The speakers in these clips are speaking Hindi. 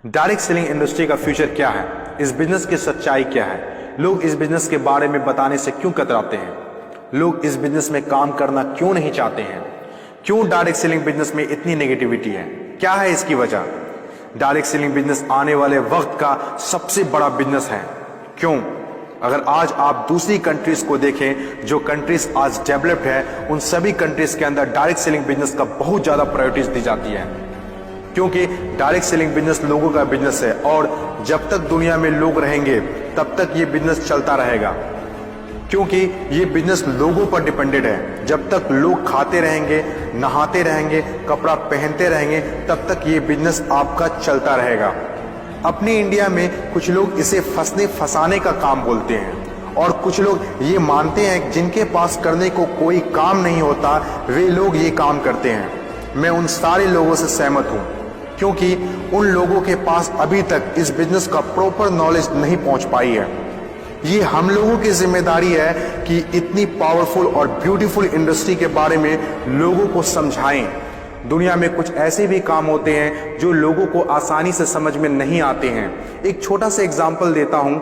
डायरेक्ट सेलिंग इंडस्ट्री का फ्यूचर क्या है, इस बिजनेस की सच्चाई क्या है, लोग इस बिजनेस के बारे में बताने से क्यों कतराते हैं, लोग इस बिजनेस में काम करना क्यों नहीं चाहते हैं, क्यों डायरेक्ट सेलिंग बिजनेस में इतनी नेगेटिविटी है, क्या है इसकी वजह। डायरेक्ट सेलिंग बिजनेस आने वाले वक्त का सबसे बड़ा बिजनेस है। क्यों? अगर आज आप दूसरी कंट्रीज को देखें, जो कंट्रीज आज डेवलप्ड है, उन सभी कंट्रीज के अंदर डायरेक्ट सेलिंग बिजनेस का बहुत ज्यादा प्रायोरिटीज दी जाती है, क्योंकि डायरेक्ट सेलिंग बिजनेस लोगों का बिजनेस है और जब तक दुनिया में लोग रहेंगे तब तक ये बिजनेस चलता रहेगा, क्योंकि ये बिजनेस लोगों पर डिपेंडेड है। जब तक लोग खाते रहेंगे, नहाते रहेंगे, कपड़ा पहनते रहेंगे, तब तक ये बिजनेस आपका चलता रहेगा। अपने इंडिया में कुछ लोग इसे फंसने फंसाने का काम बोलते हैं और कुछ लोग ये मानते हैं जिनके पास करने को कोई काम नहीं होता वे लोग ये काम करते हैं। मैं उन सारे लोगों से सहमत हूं, क्योंकि उन लोगों के पास अभी तक इस बिजनेस का प्रॉपर नॉलेज नहीं पहुंच पाई है। ये हम लोगों की जिम्मेदारी है कि इतनी पावरफुल और ब्यूटीफुल इंडस्ट्री के बारे में लोगों को समझाएं। दुनिया में कुछ ऐसे भी काम होते हैं जो लोगों को आसानी से समझ में नहीं आते हैं। एक छोटा सा एग्जांपल देता हूं।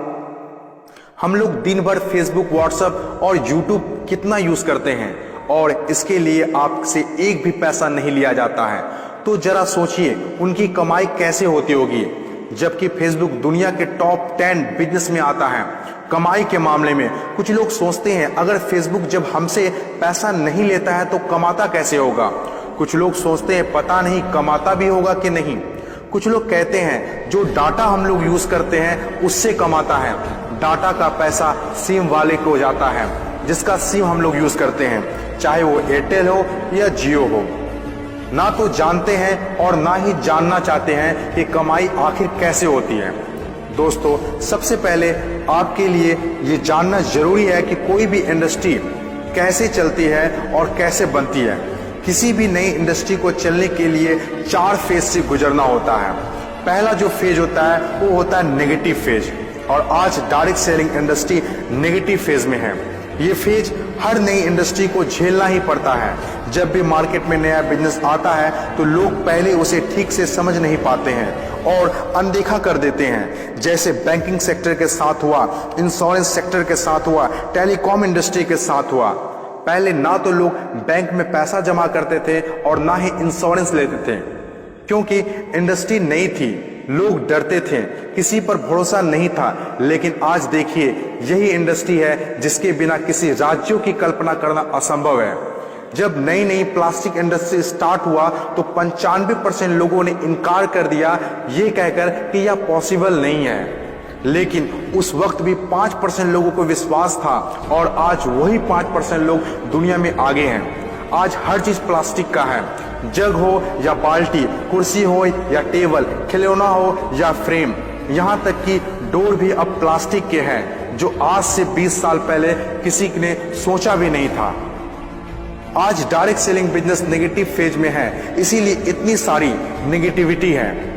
हम लोग दिन भर फेसबुक, व्हाट्सएप और यूट्यूब कितना यूज करते हैं और इसके लिए आपसे एक भी पैसा नहीं लिया जाता है। तो जरा सोचिए उनकी कमाई कैसे होती होगी, जबकि फेसबुक दुनिया के टॉप 10 बिजनेस में आता है कमाई के मामले में। कुछ लोग सोचते हैं अगर फेसबुक जब हमसे पैसा नहीं लेता है तो कमाता कैसे होगा। कुछ लोग सोचते हैं पता नहीं कमाता भी होगा कि नहीं। कुछ लोग कहते हैं जो डाटा हम लोग यूज करते हैं उससे कमाता है। डाटा का पैसा सिम वाले को जाता है, जिसका सिम हम लोग यूज करते हैं, चाहे वो एयरटेल हो या जियो हो। ना तो जानते हैं और ना ही जानना चाहते हैं कि कमाई आखिर कैसे होती है। दोस्तों, सबसे पहले आपके लिए ये जानना जरूरी है कि कोई भी इंडस्ट्री कैसे चलती है और कैसे बनती है। किसी भी नई इंडस्ट्री को चलने के लिए 4 फेज से गुजरना होता है। पहला जो फेज होता है वो होता है नेगेटिव फेज, और आज direct selling industry negative phase में है। ये फेज हर नई इंडस्ट्री को झेलना ही पड़ता है। जब भी मार्केट में नया बिजनेस आता है तो लोग पहले उसे ठीक से समझ नहीं पाते हैं और अनदेखा कर देते हैं। जैसे बैंकिंग सेक्टर के साथ हुआ, इंश्योरेंस सेक्टर के साथ हुआ, टेलीकॉम इंडस्ट्री के साथ हुआ। पहले ना तो लोग बैंक में पैसा जमा करते थे और ना ही इंश्योरेंस लेते थे, क्योंकि इंडस्ट्री नई थी, लोग डरते थे, किसी पर भरोसा नहीं था। लेकिन आज देखिए, यही इंडस्ट्री है जिसके बिना किसी राज्यों की कल्पना करना असंभव है। जब नई नई प्लास्टिक इंडस्ट्री स्टार्ट हुआ तो 95% लोगों ने इनकार कर दिया, ये कहकर कि यह पॉसिबल नहीं है। लेकिन उस वक्त भी 5% लोगों को विश्वास था और आज वही 5% लोग दुनिया में आगे हैं। आज हर चीज प्लास्टिक का है, जग हो या बाल्टी, कुर्सी हो या टेबल, खिलौना हो या फ्रेम, यहाँ तक कि डोर भी अब प्लास्टिक के हैं, जो आज से 20 साल पहले किसी ने सोचा भी नहीं था। आज direct selling business negative phase में है, इसीलिए इतनी सारी नेगेटिविटी है।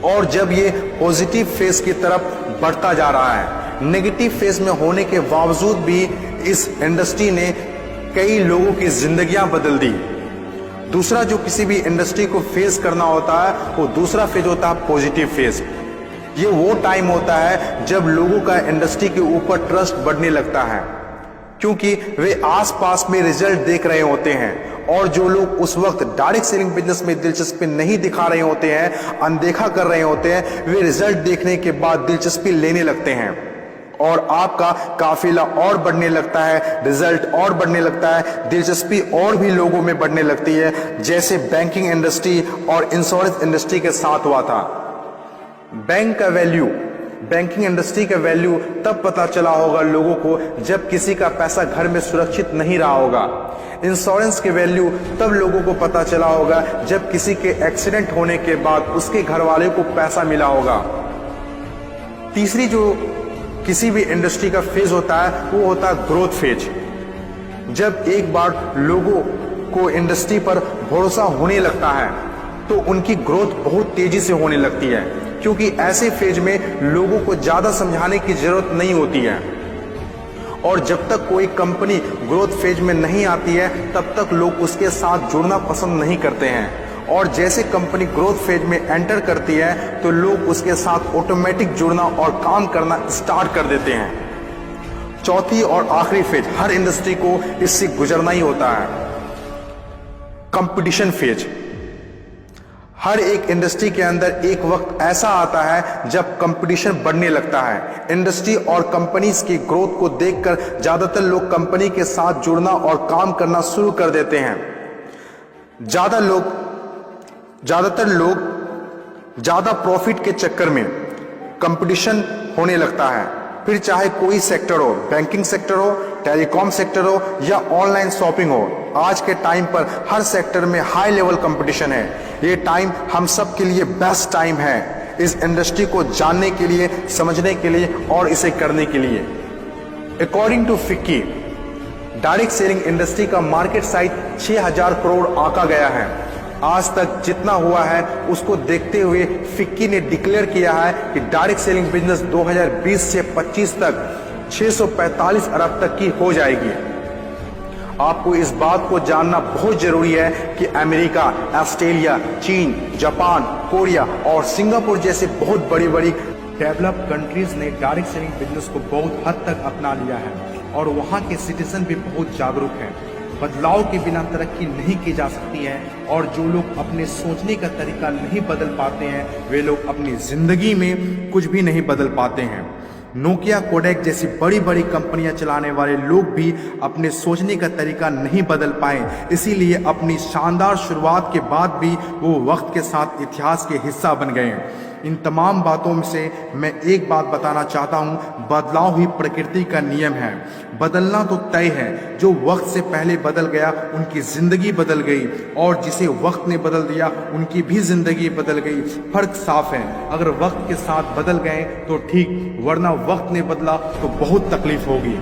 और जब ये पॉजिटिव फेज की तरफ बढ़ता जा रहा है, नेगेटिव फेज में होने के बावजूद भी इस इंडस्ट्री ने कई लोगों की जिंदगियां बदल दी। दूसरा जो किसी भी इंडस्ट्री को फेस करना होता है वो दूसरा फेज होता है पॉजिटिव फेज। ये वो टाइम होता है जब लोगों का इंडस्ट्री के ऊपर ट्रस्ट बढ़ने लगता है, क्योंकि वे आसपास में रिजल्ट देख रहे होते हैं। और जो लोग उस वक्त डायरेक्ट सेलिंग बिजनेस में दिलचस्पी नहीं दिखा रहे होते हैं, अनदेखा कर रहे होते हैं, वे रिजल्ट देखने के बाद दिलचस्पी लेने लगते हैं और आपका काफिला और बढ़ने लगता है, रिजल्ट और बढ़ने लगता है, दिलचस्पी और भी लोगों में बढ़ने लगती है। जैसे बैंकिंग इंडस्ट्री और इंश्योरेंस इंडस्ट्री के साथ हुआ था। बैंकिंग इंडस्ट्री का वैल्यू तब पता चला होगा लोगों को जब किसी का पैसा घर में सुरक्षित नहीं रहा होगा। इंश्योरेंस के वैल्यू तब लोगों को पता चला होगा जब किसी के एक्सीडेंट होने के बाद उसके घर वाले को पैसा मिला होगा। तीसरी जो किसी भी इंडस्ट्री का फेज होता है वो होता है ग्रोथ फेज। जब एक बार लोगों को इंडस्ट्री पर भरोसा होने लगता है तो उनकी ग्रोथ बहुत तेजी से होने लगती है, क्योंकि ऐसे फेज में लोगों को ज्यादा समझाने की जरूरत नहीं होती है। और जब तक कोई कंपनी ग्रोथ फेज में नहीं आती है तब तक लोग उसके साथ जुड़ना पसंद नहीं करते हैं और जैसे कंपनी ग्रोथ फेज में एंटर करती है तो लोग उसके साथ ऑटोमेटिक जुड़ना और काम करना स्टार्ट कर देते हैं। चौथी और आखिरी फेज, हर इंडस्ट्री को इससे गुजरना ही होता है, कंपटीशन फेज। हर एक इंडस्ट्री के अंदर एक वक्त ऐसा आता है जब कंपटीशन बढ़ने लगता है। इंडस्ट्री और कंपनीज की ग्रोथ को देखकर ज्यादातर लोग कंपनी के साथ जुड़ना और काम करना शुरू कर देते हैं। ज्यादातर लोग ज्यादा प्रॉफिट के चक्कर में कंपटीशन होने लगता है, फिर चाहे कोई सेक्टर हो, बैंकिंग सेक्टर हो, टेलीकॉम सेक्टर हो या ऑनलाइन शॉपिंग हो। आज के टाइम पर हर सेक्टर में हाई लेवल कंपटीशन है। ये टाइम हम सब के लिए बेस्ट टाइम है, इस इंडस्ट्री को जानने के लिए, समझने के लिए और इसे करने के लिए। According to FICCI, direct selling industry का मार्केट साइज 6000 करोड़ आंका गया है। आज तक जितना हुआ है उसको देखते हुए फिक्की ने डिक्लेयर किया है कि डायरेक्ट सेलिंग बिजनेस 2020 से 25 तक 645 अरब तक की हो जाएगी। आपको इस बात को जानना बहुत जरूरी है कि अमेरिका, ऑस्ट्रेलिया, चीन, जापान, कोरिया और सिंगापुर जैसे बहुत बड़ी बड़ी डेवलप्ड कंट्रीज ने डायरेक्ट सेलिंग बिजनेस को बहुत हद तक अपना लिया है और वहां के सिटीजन भी बहुत जागरूक हैं। बदलाव के बिना तरक्की नहीं की जा सकती है और जो लोग अपने सोचने का तरीका नहीं बदल पाते हैं वे लोग अपनी जिंदगी में कुछ भी नहीं बदल पाते हैं। नोकिया, कोडेक जैसी बड़ी बड़ी कंपनियां चलाने वाले लोग भी अपने सोचने का तरीका नहीं बदल पाए, इसीलिए अपनी शानदार शुरुआत के बाद भी वो वक्त के साथ इतिहास के हिस्सा बन गए। इन तमाम बातों से मैं एक बात बताना चाहता हूँ, बदलाव ही प्रकृति का नियम है। बदलना तो तय है, जो वक्त से पहले बदल गया उनकी जिंदगी बदल गई और जिसे वक्त ने बदल दिया उनकी भी जिंदगी बदल गई। फर्क साफ है, अगर वक्त के साथ बदल गए तो ठीक, वरना वक्त ने बदला तो बहुत तकलीफ होगी।